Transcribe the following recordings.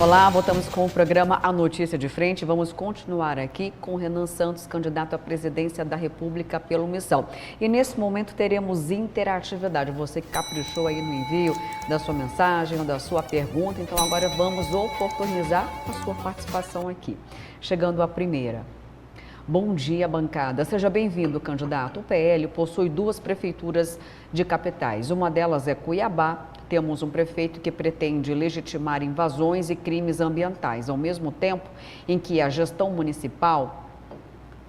Olá, voltamos com o programa A Notícia de Frente. Vamos continuar aqui com Renan Santos, candidato à presidência da República pela Missão. E nesse momento teremos interatividade. Você que caprichou aí no envio da sua mensagem ou da sua pergunta. Então agora vamos oportunizar a sua participação aqui. Chegando à primeira. Bom dia, bancada. Seja bem-vindo, candidato. O PL possui duas prefeituras de capitais. Uma delas é Cuiabá. Temos um prefeito que pretende legitimar invasões e crimes ambientais, ao mesmo tempo em que a gestão municipal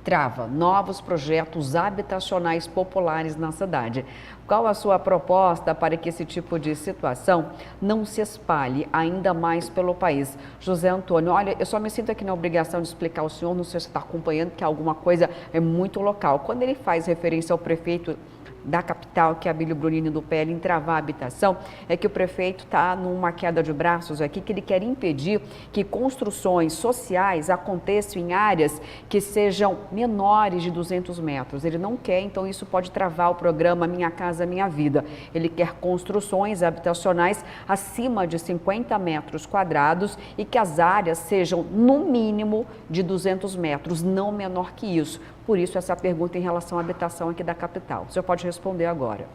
trava novos projetos habitacionais populares na cidade. Qual a sua proposta para que esse tipo de situação não se espalhe ainda mais pelo país? José Antônio, olha, eu só me sinto aqui na obrigação de explicar ao senhor, não sei se está acompanhando, que alguma coisa é muito local. Quando ele faz referência ao prefeito da capital, que é Abílio Brunini do PL, em travar a habitação, é que o prefeito está numa queda de braços aqui, que ele quer impedir que construções sociais aconteçam em áreas que sejam menores de 200 metros. Ele não quer, então isso pode travar o programa Minha Casa Minha Vida. Ele quer construções habitacionais acima de 50 metros quadrados e que as áreas sejam no mínimo de 200 metros, não menor que isso. Por isso, essa pergunta em relação à habitação aqui da capital. O senhor pode responder agora.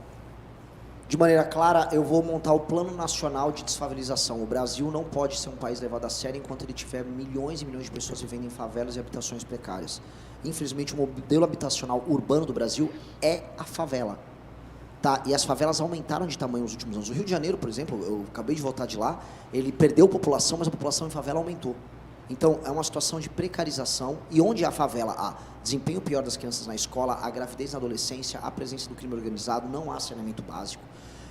De maneira clara, eu vou montar o Plano Nacional de Desfavelização. O Brasil não pode ser um país levado a sério enquanto ele tiver milhões e milhões de pessoas vivendo em favelas e habitações precárias. Infelizmente, o modelo habitacional urbano do Brasil é a favela. Tá? E as favelas aumentaram de tamanho nos últimos anos. O Rio de Janeiro, por exemplo, eu acabei de voltar de lá, ele perdeu população, mas a população em favela aumentou. Então, é uma situação de precarização e onde a favela há desempenho pior das crianças na escola, a gravidez na adolescência, a presença do crime organizado, não há saneamento básico.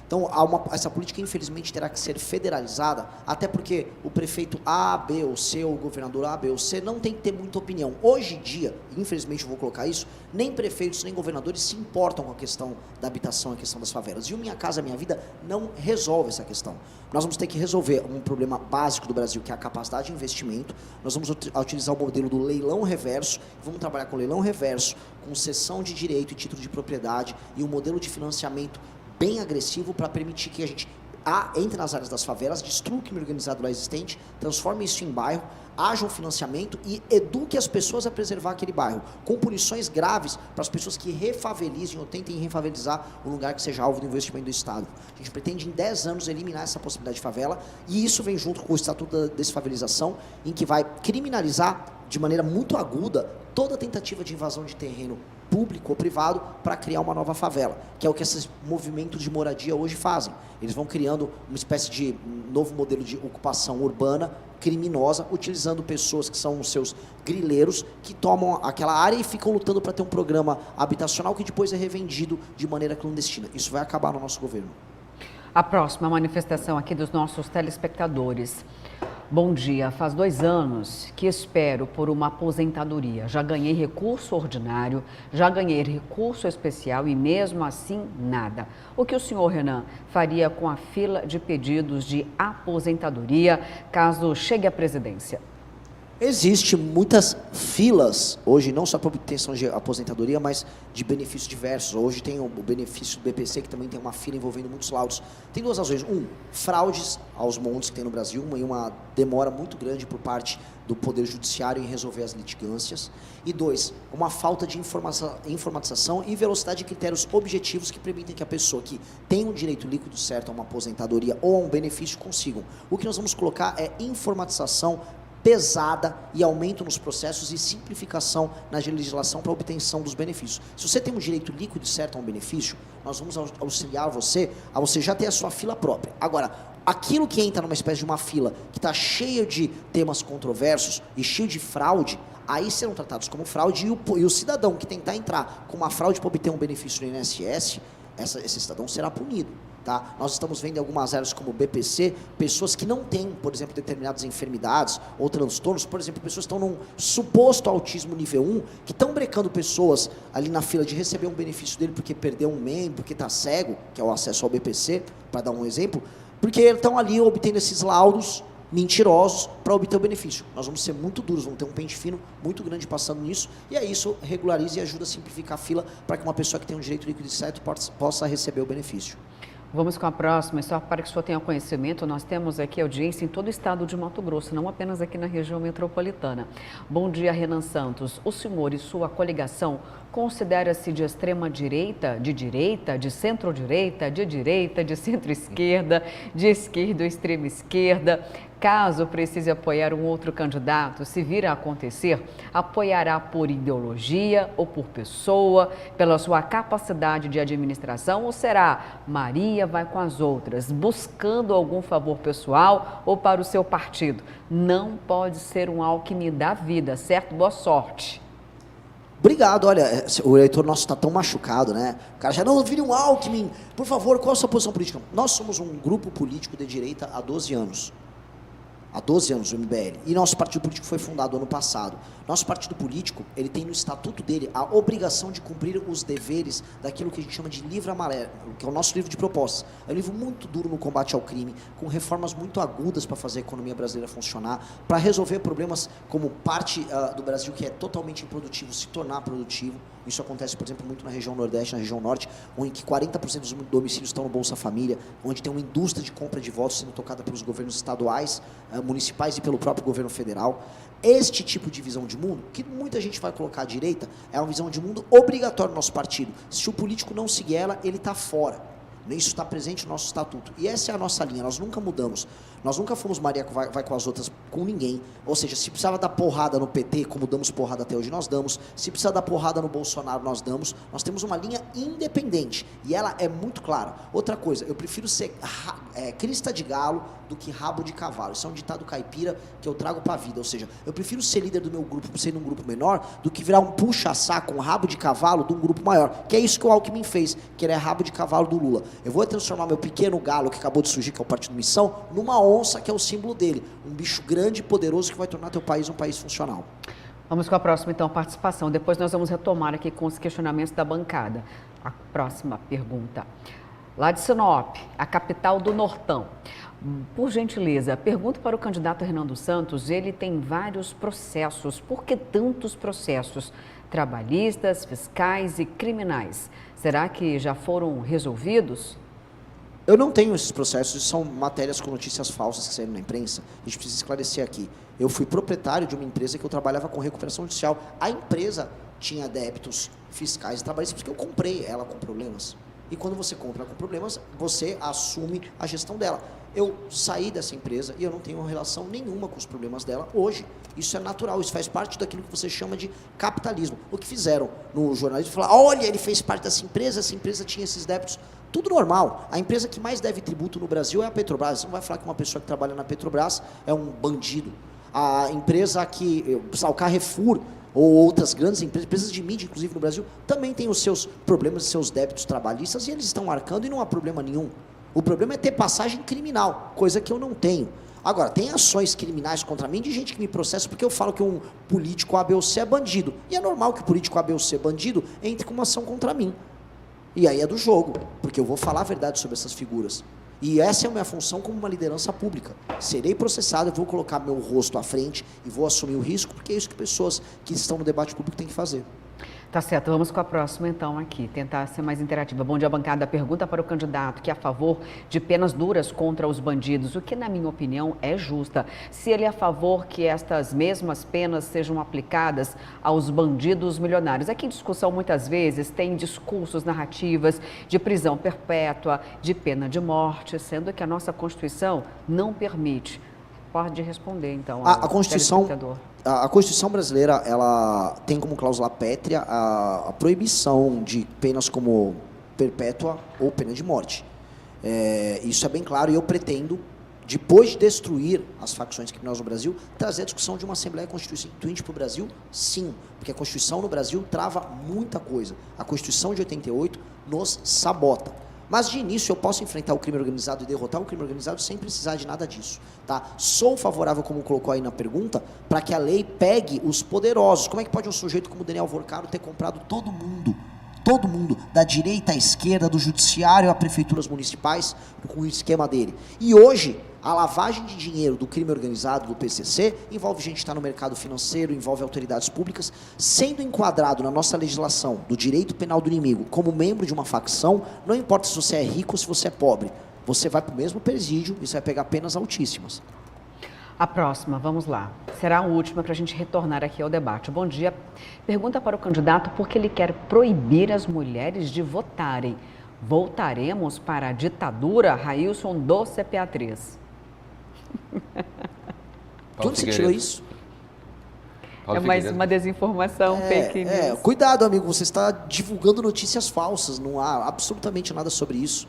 Então, essa política, infelizmente, terá que ser federalizada, até porque o prefeito A, B ou C, ou o governador A, B ou C, não tem que ter muita opinião. Hoje em dia, infelizmente eu vou colocar isso, nem prefeitos, nem governadores se importam com a questão da habitação, a questão das favelas. E o Minha Casa Minha Vida não resolve essa questão. Nós vamos ter que resolver um problema básico do Brasil, que é a capacidade de investimento. Nós vamos utilizar o modelo do leilão reverso, vamos trabalhar com leilão reverso, com cessão de direito e título de propriedade e um modelo de financiamento bem agressivo para permitir que a gente entre nas áreas das favelas, destrua o crime organizado lá existente, transforme isso em bairro, haja um financiamento e eduque as pessoas a preservar aquele bairro, com punições graves para as pessoas que refavelizem ou tentem refavelizar um lugar que seja alvo do investimento do Estado. A gente pretende em 10 anos eliminar essa possibilidade de favela e isso vem junto com o Estatuto da Desfavelização, em que vai criminalizar de maneira muito aguda toda tentativa de invasão de terreno público ou privado para criar uma nova favela, que é o que esses movimentos de moradia hoje fazem. Eles vão criando uma espécie de novo modelo de ocupação urbana criminosa, utilizando pessoas que são os seus grileiros, que tomam aquela área e ficam lutando para ter um programa habitacional que depois é revendido de maneira clandestina. Isso vai acabar no nosso governo. A próxima manifestação aqui dos nossos telespectadores. Bom dia, faz 2 anos que espero por uma aposentadoria. Já ganhei recurso ordinário, já ganhei recurso especial e mesmo assim nada. O que o senhor, Renan, faria com a fila de pedidos de aposentadoria caso chegue à presidência? Existem muitas filas hoje, não só para obtenção de aposentadoria, mas de benefícios diversos. Hoje tem o benefício do BPC, que também tem uma fila envolvendo muitos laudos. Tem 2 razões. Fraudes aos montes que tem no Brasil, e uma demora muito grande por parte do Poder Judiciário em resolver as litigâncias. E 2, uma falta de informatização e velocidade de critérios objetivos que permitem que a pessoa que tem um direito líquido certo a uma aposentadoria ou a um benefício consigam. O que nós vamos colocar é informatização pesada e aumento nos processos e simplificação na legislação para a obtenção dos benefícios. Se você tem um direito líquido certo a um benefício, nós vamos auxiliar você a você já ter a sua fila própria. Agora, aquilo que entra numa espécie de uma fila que está cheia de temas controversos e cheio de fraude, aí serão tratados como fraude e o cidadão que tentar entrar com uma fraude para obter um benefício do INSS, esse cidadão será punido. Tá? Nós estamos vendo em algumas áreas como o BPC, pessoas que não têm, por exemplo, determinadas enfermidades ou transtornos, por exemplo, pessoas que estão num suposto autismo nível 1, que estão brecando pessoas ali na fila de receber um benefício dele porque perdeu um membro, porque está cego, que é o acesso ao BPC, para dar um exemplo, porque estão ali obtendo esses laudos mentirosos para obter o benefício. Nós vamos ser muito duros, vamos ter um pente fino muito grande passando nisso, e aí isso regulariza e ajuda a simplificar a fila para que uma pessoa que tem um direito líquido certo possa receber o benefício. Vamos com a próxima, só para que o senhor tenha conhecimento, nós temos aqui audiência em todo o estado de Mato Grosso, não apenas aqui na região metropolitana. Bom dia, Renan Santos. O senhor e sua coligação considera-se de extrema direita, de centro-direita, de centro-esquerda, de esquerda ou extrema esquerda? Caso precise apoiar um outro candidato, se vir a acontecer, apoiará por ideologia ou por pessoa, pela sua capacidade de administração, ou será Maria vai com as outras, buscando algum favor pessoal ou para o seu partido? Não pode ser um Alckmin da vida, certo? Boa sorte. Obrigado, olha, o eleitor nosso está tão machucado, né? O cara já não vire um Alckmin. Por favor, qual a sua posição política? Nós somos um grupo político de direita há 12 anos. Há 12 anos, o MBL. E nosso partido político foi fundado ano passado. Nosso partido político, ele tem no estatuto dele a obrigação de cumprir os deveres daquilo que a gente chama de livro amarelo, que é o nosso livro de propostas. É um livro muito duro no combate ao crime, com reformas muito agudas para fazer a economia brasileira funcionar, para resolver problemas como parte do Brasil que é totalmente improdutivo se tornar produtivo. Isso acontece, por exemplo, muito na região Nordeste, na região Norte, onde 40% dos domicílios estão no Bolsa Família, onde tem uma indústria de compra de votos sendo tocada pelos governos estaduais, municipais e pelo próprio governo federal. Este tipo de visão de mundo, que muita gente vai colocar à direita, é uma visão de mundo obrigatória no nosso partido. Se o político não seguir ela, ele está fora. Isso está presente no nosso estatuto. E essa é a nossa linha, nós nunca mudamos. Nós nunca fomos Maria vai com as outras com ninguém. Ou seja, se precisava dar porrada no PT, como damos porrada até hoje, nós damos. Se precisar dar porrada no Bolsonaro, nós damos. Nós temos uma linha independente. E ela é muito clara. Outra coisa, eu prefiro ser crista de galo do que rabo de cavalo. Isso é um ditado caipira que eu trago para a vida. Ou seja, eu prefiro ser líder do meu grupo, ser num grupo menor, do que virar um puxa-saco, um rabo de cavalo de um grupo maior. Que é isso que o Alckmin fez, que ele é rabo de cavalo do Lula. Eu vou transformar meu pequeno galo, que acabou de surgir, que é o Partido Missão, numa onça, que é o símbolo dele. Um bicho grande e poderoso que vai tornar teu país um país funcional. Vamos com a próxima, então, participação. Depois nós vamos retomar aqui com os questionamentos da bancada. A próxima pergunta. Lá de Sinop, a capital do Nortão. Por gentileza, pergunto para o candidato Renan dos Santos, ele tem vários processos. Por que tantos processos? Trabalhistas, fiscais e criminais. Será que já foram resolvidos? Eu não tenho esses processos, são matérias com notícias falsas que saíram na imprensa. A gente precisa esclarecer aqui. Eu fui proprietário de uma empresa que eu trabalhava com recuperação judicial. A empresa tinha débitos fiscais e trabalhistas, porque eu comprei ela com problemas. E quando você compra com problemas, você assume a gestão dela. Eu saí dessa empresa e eu não tenho relação nenhuma com os problemas dela hoje. Isso é natural, isso faz parte daquilo que você chama de capitalismo. O que fizeram no jornalismo, falar, olha, ele fez parte dessa empresa, essa empresa tinha esses débitos. Tudo normal. A empresa que mais deve tributo no Brasil é a Petrobras. Você não vai falar que uma pessoa que trabalha na Petrobras é um bandido. A empresa que, o Carrefour, ou outras grandes empresas de mídia, inclusive no Brasil, também tem os seus problemas, seus débitos trabalhistas, e eles estão arcando e não há problema nenhum. O problema é ter passagem criminal, coisa que eu não tenho. Agora, tem ações criminais contra mim de gente que me processa porque eu falo que um político A, B ou C é bandido. E é normal que o político A, B ou C bandido entre com uma ação contra mim. E aí é do jogo, porque eu vou falar a verdade sobre essas figuras. E essa é a minha função como uma liderança pública. Serei processado, eu vou colocar meu rosto à frente e vou assumir o risco, porque é isso que pessoas que estão no debate público têm que fazer. Tá certo, vamos com a próxima então aqui, tentar ser mais interativa. Bom dia, bancada. Pergunta para o candidato que é a favor de penas duras contra os bandidos, o que na minha opinião é justa. Se ele é a favor que estas mesmas penas sejam aplicadas aos bandidos milionários. Aqui em discussão muitas vezes tem discursos, narrativas de prisão perpétua, de pena de morte, sendo que a nossa Constituição não permite. Pode responder então. A Constituição brasileira, ela tem como cláusula pétrea a proibição de penas como perpétua ou pena de morte. Isso é bem claro e eu pretendo, depois de destruir as facções criminosas no Brasil, trazer a discussão de uma Assembleia Constituinte para o Brasil, sim, porque a Constituição no Brasil trava muita coisa. A Constituição de 88 nos sabota. Mas de início eu posso enfrentar o crime organizado e derrotar o crime organizado sem precisar de nada disso, tá? Sou favorável, como colocou aí na pergunta, para que a lei pegue os poderosos. Como é que pode um sujeito como Daniel Vorcaro ter comprado todo mundo, da direita à esquerda, do judiciário a prefeituras municipais, com o esquema dele? E hoje, A lavagem de dinheiro do crime organizado, do PCC, envolve gente que está no mercado financeiro, envolve autoridades públicas. Sendo enquadrado na nossa legislação do direito penal do inimigo como membro de uma facção, não importa se você é rico ou se você é pobre, você vai para o mesmo presídio e você vai pegar penas altíssimas. A próxima, vamos lá. Será a última para a gente retornar aqui ao debate. Bom dia. Pergunta para o candidato por que ele quer proibir as mulheres de votarem. Voltaremos para a ditadura? Railson do CPA3. De onde você tirou isso? É mais uma desinformação, fake news. Cuidado, amigo, você está divulgando notícias falsas, não há absolutamente nada sobre isso.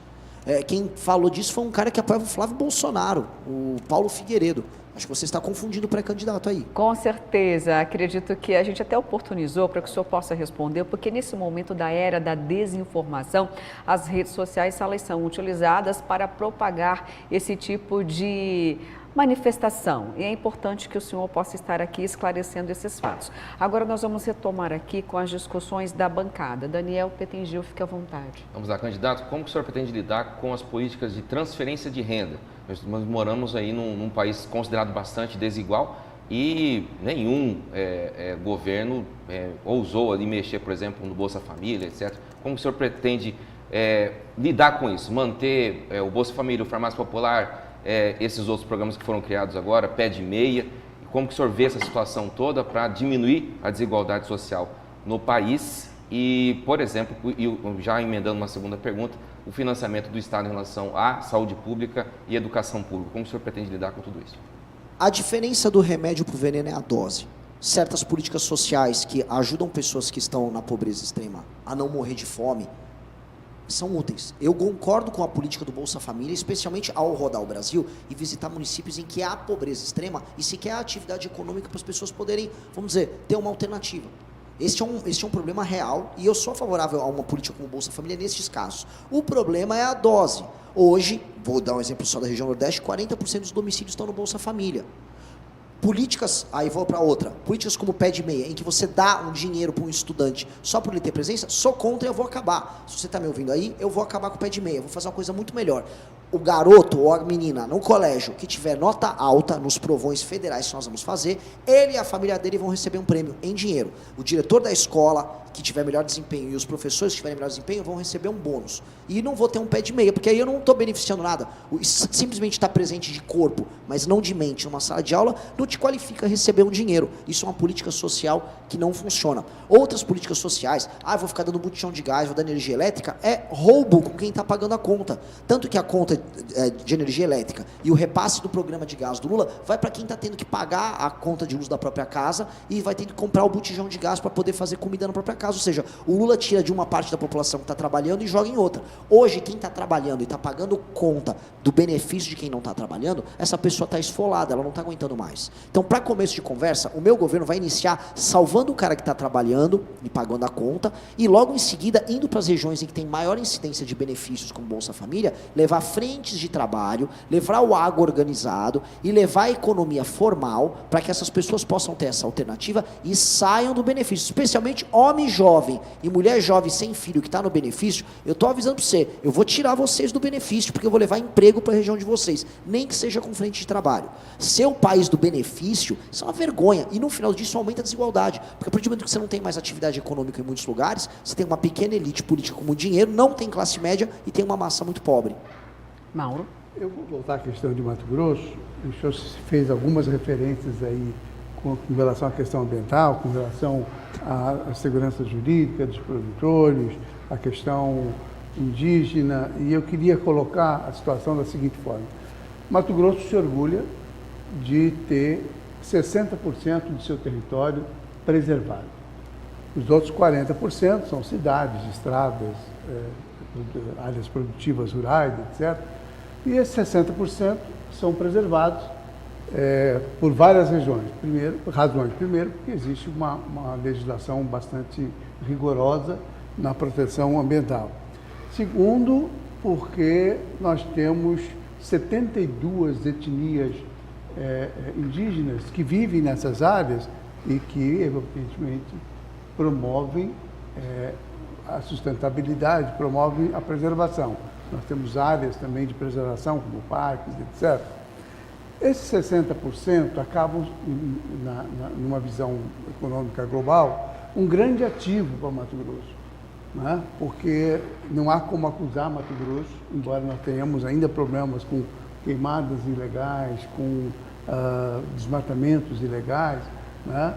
Quem falou disso foi um cara que apoiava o Flávio Bolsonaro, o Paulo Figueiredo. Acho que você está confundindo o pré-candidato aí. Com certeza. Acredito que a gente até oportunizou para que o senhor possa responder, porque nesse momento da era da desinformação, as redes sociais elas são utilizadas para propagar esse tipo de manifestação. E é importante que o senhor possa estar aqui esclarecendo esses fatos. Agora nós vamos retomar aqui com as discussões da bancada. Daniel Petengil, fique à vontade. Vamos lá, candidato. Como que o senhor pretende lidar com as políticas de transferência de renda? Nós moramos aí num país considerado bastante desigual e nenhum governo ousou ali mexer, por exemplo, no Bolsa Família, etc. Como o senhor pretende lidar com isso? Manter o Bolsa Família, o Farmácia Popular, esses outros programas que foram criados agora, Pé de Meia? Como que o senhor vê essa situação toda para diminuir a desigualdade social no país? E, por exemplo, já emendando uma segunda pergunta, o financiamento do Estado em relação à saúde pública e educação pública. Como o senhor pretende lidar com tudo isso? A diferença do remédio para o veneno é a dose. Certas políticas sociais que ajudam pessoas que estão na pobreza extrema a não morrer de fome são úteis. Eu concordo com a política do Bolsa Família, especialmente ao rodar o Brasil e visitar municípios em que há pobreza extrema e sequer há atividade econômica para as pessoas poderem, vamos dizer, ter uma alternativa. Este é um problema real e eu sou favorável a uma política como o Bolsa Família nesses casos. O problema é a dose. Hoje, vou dar um exemplo só da região Nordeste, 40% dos domicílios estão no Bolsa Família. Políticas, aí vou para outra, políticas como o Pé de Meia, em que você dá um dinheiro para um estudante só por ele ter presença, sou contra e eu vou acabar. Se você está me ouvindo aí, eu vou acabar com o Pé de Meia, vou fazer uma coisa muito melhor. O garoto ou a menina no colégio que tiver nota alta nos provões federais que nós vamos fazer, ele e a família dele vão receber um prêmio em dinheiro. O diretor da escola que tiver melhor desempenho e os professores que tiverem melhor desempenho vão receber um bônus. E não vou ter um pé de meia, porque aí eu não estou beneficiando nada. Simplesmente estar presente de corpo, mas não de mente numa sala de aula, não te qualifica a receber um dinheiro. Isso é uma política social que não funciona. Outras políticas sociais, vou ficar dando botijão de gás, vou dar energia elétrica, é roubo com quem está pagando a conta. Tanto que a conta de energia elétrica e o repasse do programa de gás do Lula vai para quem está tendo que pagar a conta de uso da própria casa e vai ter que comprar o botijão de gás para poder fazer comida na própria casa. Ou seja, o Lula tira de uma parte da população que está trabalhando e joga em outra. Hoje, quem está trabalhando e está pagando conta do benefício de quem não está trabalhando, essa pessoa está esfolada, ela não está aguentando mais. Então, para começo de conversa, o meu governo vai iniciar salvando o cara que está trabalhando e pagando a conta e logo em seguida, indo para as regiões em que tem maior incidência de benefícios, como Bolsa Família, levar frentes de trabalho, levar o agro organizado e levar a economia formal para que essas pessoas possam ter essa alternativa e saiam do benefício, especialmente homens jovem e mulher jovem sem filho que está no benefício. Eu estou avisando para você, eu vou tirar vocês do benefício porque eu vou levar emprego para a região de vocês, nem que seja com frente de trabalho. Ser o país do benefício, isso é uma vergonha e no final disso aumenta a desigualdade, porque a partir do momento que você não tem mais atividade econômica em muitos lugares, você tem uma pequena elite política com muito dinheiro, não tem classe média e tem uma massa muito pobre. Mauro? Eu vou voltar à questão de Mato Grosso. O senhor fez algumas referências aí com relação à questão ambiental, com relação à segurança jurídica dos produtores, a questão indígena, e eu queria colocar a situação da seguinte forma. Mato Grosso se orgulha de ter 60% do seu território preservado. Os outros 40% são cidades, estradas, áreas produtivas rurais, etc. E esses 60% são preservados por várias razões. Primeiro, porque existe uma legislação bastante rigorosa na proteção ambiental. Segundo, porque nós temos 72 etnias indígenas que vivem nessas áreas e que, evidentemente, promovem a sustentabilidade, promovem a preservação. Nós temos áreas também de preservação, como parques, etc. Esses 60% acabam, numa visão econômica global, um grande ativo para Mato Grosso, né? Porque não há como acusar Mato Grosso, embora nós tenhamos ainda problemas com queimadas ilegais, com desmatamentos ilegais, né?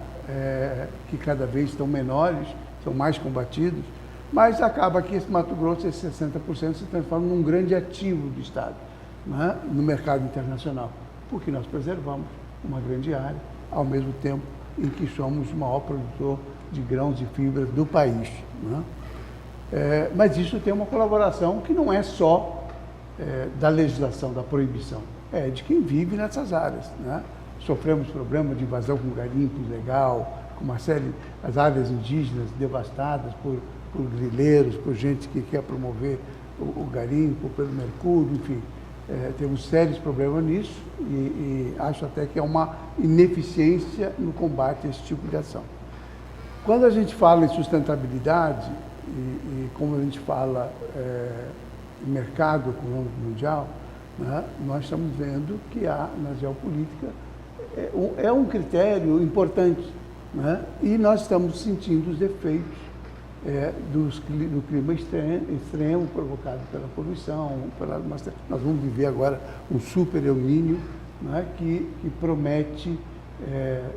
Que cada vez estão menores, são mais combatidos, mas acaba que esse Mato Grosso, esse 60%, se transforma num grande ativo do Estado, né? No mercado internacional, porque nós preservamos uma grande área, ao mesmo tempo em que somos o maior produtor de grãos e fibras do país, né? Mas isso tem uma colaboração que não é só da legislação, da proibição, é de quem vive nessas áreas, né? Sofremos problemas de invasão com garimpo ilegal, com uma série, as áreas indígenas devastadas por grileiros, por gente que quer promover o garimpo, pelo mercúrio, enfim. Temos sérios problemas nisso e acho até que é uma ineficiência no combate a esse tipo de ação. Quando a gente fala em sustentabilidade e como a gente fala em mercado econômico mundial, né, nós estamos vendo que há na geopolítica é um critério importante, né, e nós estamos sentindo os efeitos do clima extremo provocado pela poluição. Nós vamos viver agora um super El Niño, né, que promete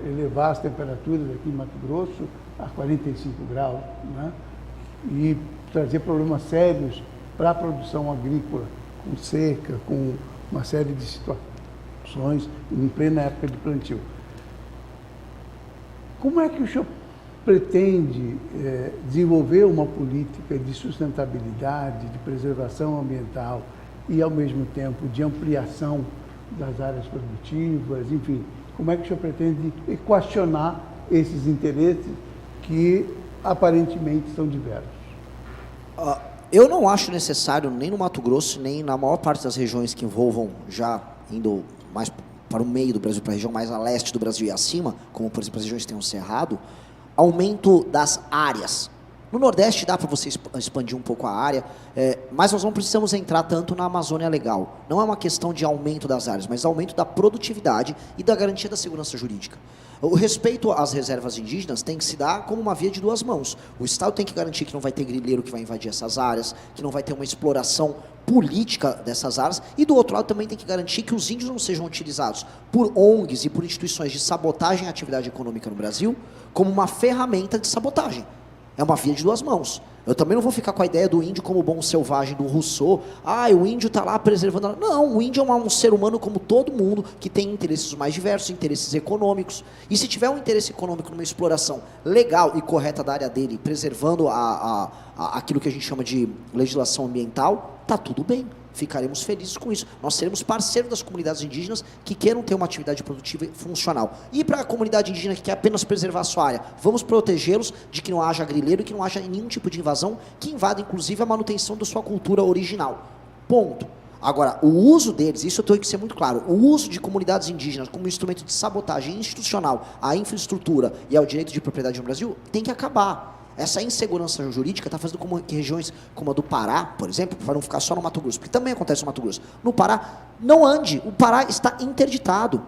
elevar as temperaturas aqui em Mato Grosso a 45 graus, né, e trazer problemas sérios para a produção agrícola, com seca, com uma série de situações em plena época de plantio. Como é que o senhor pretende desenvolver uma política de sustentabilidade, de preservação ambiental e, ao mesmo tempo, de ampliação das áreas produtivas, enfim, como é que o senhor pretende equacionar esses interesses que aparentemente são diversos? Eu não acho necessário, nem no Mato Grosso, nem na maior parte das regiões que envolvam, já indo mais para o meio do Brasil, para a região mais a leste do Brasil e acima, como, por exemplo, as regiões que têm um cerrado, aumento das áreas. No Nordeste dá para você expandir um pouco a área, mas nós não precisamos entrar tanto na Amazônia Legal. Não é uma questão de aumento das áreas, mas aumento da produtividade e da garantia da segurança jurídica. O respeito às reservas indígenas tem que se dar como uma via de duas mãos. O Estado tem que garantir que não vai ter grileiro que vai invadir essas áreas, que não vai ter uma exploração política dessas áreas, e do outro lado também tem que garantir que os índios não sejam utilizados por ONGs e por instituições de sabotagem à atividade econômica no Brasil como uma ferramenta de sabotagem. É uma via de duas mãos. Eu também não vou ficar com a ideia do índio como bom selvagem do Rousseau. O índio está lá preservando... Não, o índio é um ser humano como todo mundo, que tem interesses mais diversos, interesses econômicos. E se tiver um interesse econômico numa exploração legal e correta da área dele, preservando aquilo que a gente chama de legislação ambiental, tá tudo bem. Ficaremos felizes com isso. Nós seremos parceiros das comunidades indígenas que queiram ter uma atividade produtiva e funcional. E para a comunidade indígena que quer apenas preservar a sua área, vamos protegê-los de que não haja grileiro e que não haja nenhum tipo de invasão que invada, inclusive, a manutenção da sua cultura original. Ponto. Agora, o uso deles, isso eu tenho que ser muito claro, o uso de comunidades indígenas como instrumento de sabotagem institucional à infraestrutura e ao direito de propriedade no Brasil tem que acabar. Essa insegurança jurídica está fazendo com que regiões como a do Pará, por exemplo, para não ficar só no Mato Grosso, porque também acontece no Mato Grosso, no Pará, não ande, o Pará está interditado,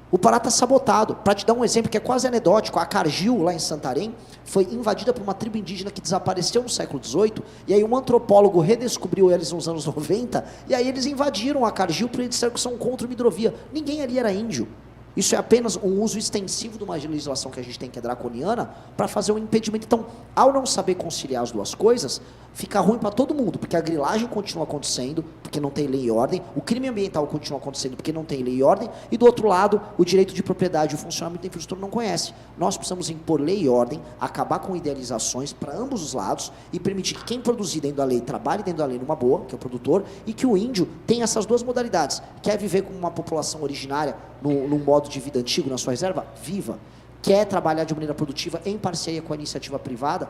o Pará está sabotado. Para te dar um exemplo que é quase anedótico, a Cargill, lá em Santarém, foi invadida por uma tribo indígena que desapareceu no século XVIII, e aí um antropólogo redescobriu eles nos anos 90, e aí eles invadiram a Cargill porque eles disseram que são contra uma hidrovia. Ninguém ali era índio. Isso é apenas um uso extensivo de uma legislação que a gente tem, que é draconiana, para fazer um impedimento. Então, ao não saber conciliar as duas coisas, fica ruim para todo mundo, porque a grilagem continua acontecendo, porque não tem lei e ordem, o crime ambiental continua acontecendo, porque não tem lei e ordem, e do outro lado, o direito de propriedade e o funcionamento da infraestrutura não conhece. Nós precisamos impor lei e ordem, acabar com idealizações para ambos os lados e permitir que quem produzir dentro da lei trabalhe dentro da lei numa boa, que é o produtor, e que o índio tenha essas duas modalidades. Quer viver como uma população originária, num modo de vida antigo na sua reserva? Viva. Quer trabalhar de maneira produtiva em parceria com a iniciativa privada?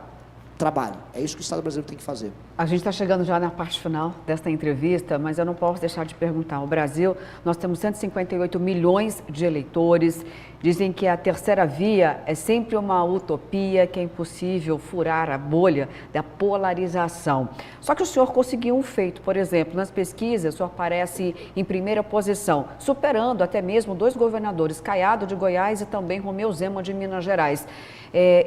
Trabalhe. É isso que o Estado brasileiro tem que fazer. A gente está chegando já na parte final desta entrevista, mas eu não posso deixar de perguntar. O Brasil, nós temos 158 milhões de eleitores Dizem que a terceira via é sempre uma utopia, que é impossível furar a bolha da polarização. Só que o senhor conseguiu um feito, por exemplo, nas pesquisas o senhor aparece em primeira posição, superando até mesmo 2 governadores, Caiado de Goiás e também Romeu Zema de Minas Gerais.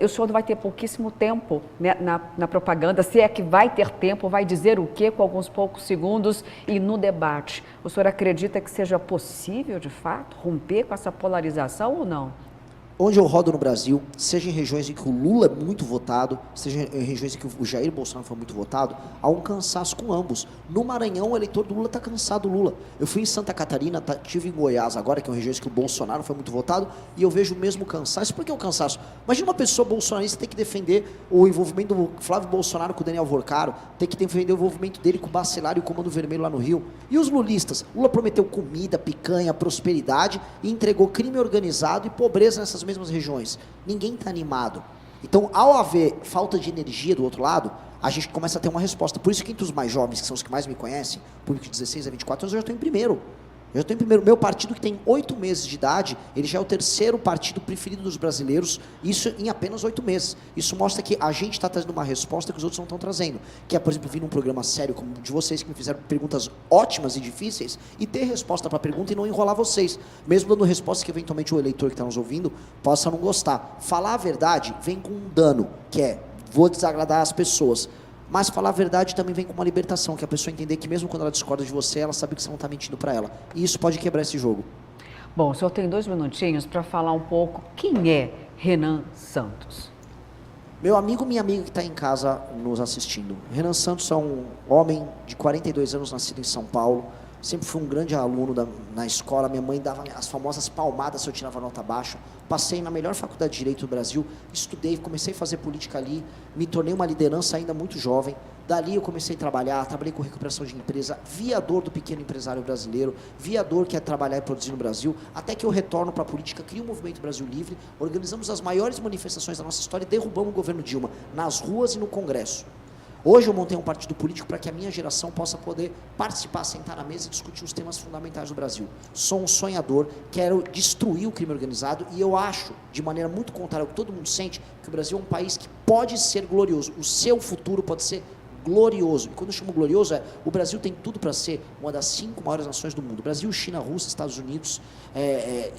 O senhor vai ter pouquíssimo tempo, né, na propaganda, se é que vai ter tempo, vai dizer o quê com alguns poucos segundos e no debate. O senhor acredita que seja possível, de fato, romper com essa polarização ou não? Onde eu rodo no Brasil, seja em regiões em que o Lula é muito votado, seja em regiões em que o Jair Bolsonaro foi muito votado, há um cansaço com ambos. No Maranhão, o eleitor do Lula está cansado do Lula. Eu fui em Santa Catarina, estive em Goiás agora, que é uma região em que o Bolsonaro foi muito votado, e eu vejo o mesmo cansaço. Por que o cansaço? Imagina uma pessoa bolsonarista ter que defender o envolvimento do Flávio Bolsonaro com o Daniel Vorcaro, ter que defender o envolvimento dele com o Bacelar e o Comando Vermelho lá no Rio. E os lulistas? Lula prometeu comida, picanha, prosperidade e entregou crime organizado e pobreza nessas mesmas regiões. Ninguém está animado. Então, ao haver falta de energia do outro lado, a gente começa a ter uma resposta. Por isso que entre os mais jovens, que são os que mais me conhecem, público de 16 a 24 anos, eu já estou em primeiro. Meu partido, que tem 8 meses de idade, ele já é o 3º partido preferido dos brasileiros, isso em apenas 8 meses. Isso mostra que a gente está trazendo uma resposta que os outros não estão trazendo. Que é, por exemplo, vir num programa sério como o de vocês, que me fizeram perguntas ótimas e difíceis, e ter resposta para a pergunta e não enrolar vocês. Mesmo dando resposta que eventualmente o eleitor que está nos ouvindo possa não gostar. Falar a verdade vem com um dano, que é, vou desagradar as pessoas. Mas falar a verdade também vem com uma libertação, que a pessoa entender que mesmo quando ela discorda de você, ela sabe que você não está mentindo para ela. E isso pode quebrar esse jogo. Bom, o senhor tem 2 minutinhos para falar um pouco quem é Renan Santos. Meu amigo, minha amiga que está em casa nos assistindo. Renan Santos é um homem de 42 anos, nascido em São Paulo. Sempre fui um grande aluno na escola. Minha mãe dava as famosas palmadas se eu tirava nota baixa. Passei na melhor faculdade de Direito do Brasil. Estudei, comecei a fazer política ali. Me tornei uma liderança ainda muito jovem. Dali eu comecei a trabalhar. Trabalhei com recuperação de empresa. Vi a dor do pequeno empresário brasileiro. Vi a dor que é trabalhar e produzir no Brasil. Até que eu retorno para a política, crio o Movimento Brasil Livre. Organizamos as maiores manifestações da nossa história e derrubamos o governo Dilma nas ruas e no Congresso. Hoje eu montei um partido político para que a minha geração possa poder participar, sentar na mesa e discutir os temas fundamentais do Brasil. Sou um sonhador, quero destruir o crime organizado e eu acho, de maneira muito contrária ao que todo mundo sente, que o Brasil é um país que pode ser glorioso. O seu futuro pode ser glorioso. E quando eu chamo glorioso, o Brasil tem tudo para ser uma das 5 maiores nações do mundo. Brasil, China, Rússia, Estados Unidos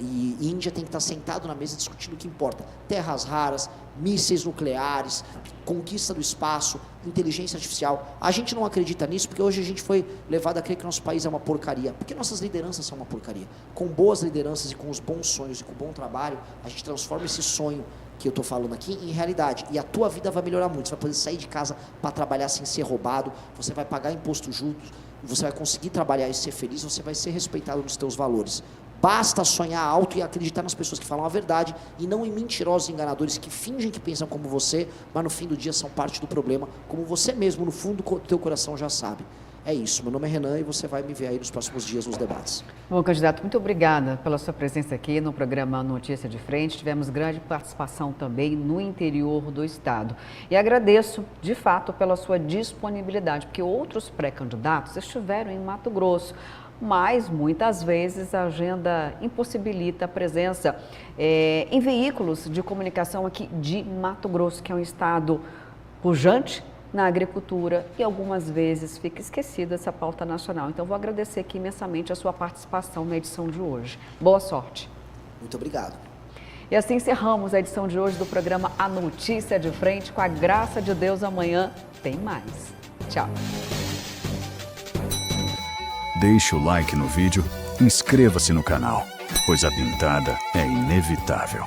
e Índia tem que estar sentado na mesa discutindo o que importa. Terras raras, mísseis nucleares, conquista do espaço, inteligência artificial. A gente não acredita nisso porque hoje a gente foi levado a crer que nosso país é uma porcaria. Porque nossas lideranças são uma porcaria. Com boas lideranças e com os bons sonhos e com o bom trabalho, a gente transforma esse sonho que eu estou falando aqui em realidade, e a tua vida vai melhorar muito. Você vai poder sair de casa para trabalhar sem ser roubado, você vai pagar imposto justo, você vai conseguir trabalhar e ser feliz, você vai ser respeitado nos teus valores. Basta sonhar alto e acreditar nas pessoas que falam a verdade e não em mentirosos enganadores que fingem que pensam como você, mas no fim do dia são parte do problema, como você mesmo no fundo do teu coração já sabe. É isso, meu nome é Renan e você vai me ver aí nos próximos dias nos debates. Bom, candidato, muito obrigada pela sua presença aqui no programa Notícia de Frente. Tivemos grande participação também no interior do estado. E agradeço, de fato, pela sua disponibilidade, porque outros pré-candidatos estiveram em Mato Grosso, mas muitas vezes a agenda impossibilita a presença em veículos de comunicação aqui de Mato Grosso, que é um estado pujante na agricultura e algumas vezes fica esquecida essa pauta nacional. Então, vou agradecer aqui imensamente a sua participação na edição de hoje. Boa sorte. Muito obrigado. E assim encerramos a edição de hoje do programa A Notícia de Frente. Com a graça de Deus, amanhã tem mais. Tchau. Deixe o like no vídeo, inscreva-se no canal, pois a pintada é inevitável.